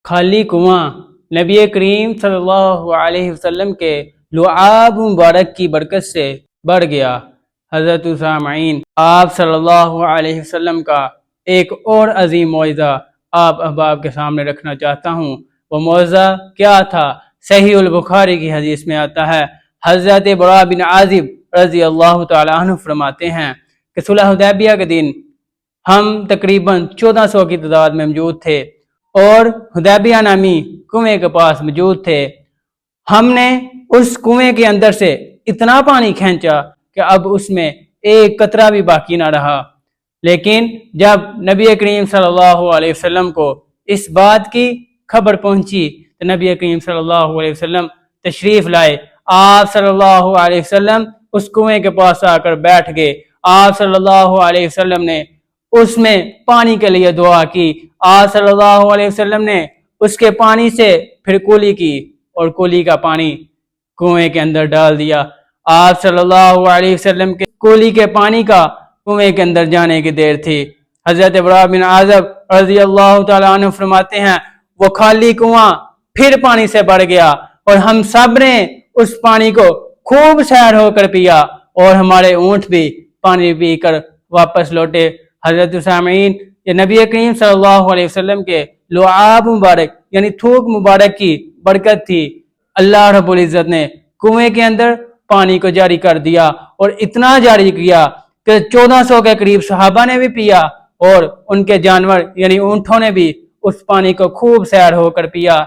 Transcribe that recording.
خالی کنواں نبی کریم صلی اللہ علیہ وسلم کے لعاب مبارک کی برکت سے بڑھ گیا۔ حضرت سامعین، آپ صلی اللہ علیہ وسلم کا ایک اور عظیم معجزہ آپ احباب کے سامنے رکھنا چاہتا ہوں۔ وہ معجزہ کیا تھا؟ صحیح البخاری کی حدیث میں آتا ہے، حضرت براء بن عازب رضی اللہ تعالیٰ عنہ فرماتے ہیں کہ صلح حدیبیہ کے دن ہم تقریباً 1400 کی تعداد میں موجود تھے اور حدیبیہ نامی کنویں کے پاس موجود تھے۔ ہم نے اس کنویں کے اندر سے اتنا پانی کھینچا کہ اب اس میں ایک قطرہ بھی باقی نہ رہا، لیکن جب نبی کریم صلی اللہ علیہ وسلم کو اس بات کی خبر پہنچی تو نبی کریم صلی اللہ علیہ وسلم تشریف لائے۔ آپ صلی اللہ علیہ وسلم اس کنویں کے پاس آ کر بیٹھ گئے۔ آپ صلی اللہ علیہ وسلم نے اس میں پانی کے لیے دعا کی۔ آپ صلی اللہ علیہ وسلم نے اس کے پانی سے پھر کولی کی اور کولی کا پانی کنویں کے اندر ڈال دیا۔ آپ صلی اللہ علیہ وسلم کے کولی کے پانی کا کنویں کے اندر جانے کی دیر تھی۔ حضرت براء بن عازب رضی اللہ تعالیٰ عنہ فرماتے ہیں، وہ خالی کنواں پھر پانی سے بڑھ گیا اور ہم سب نے اس پانی کو خوب سیر ہو کر پیا اور ہمارے اونٹ بھی پانی پی کر واپس لوٹے۔ حضرت سامعین، یہ نبی کریم صلی اللہ علیہ وسلم کے لعاب مبارک یعنی تھوک مبارک کی برکت تھی۔ اللہ رب العزت نے کنویں کے اندر پانی کو جاری کر دیا اور اتنا جاری کیا کہ 1400 کے قریب صحابہ نے بھی پیا اور ان کے جانور یعنی اونٹوں نے بھی اس پانی کو خوب سیر ہو کر پیا۔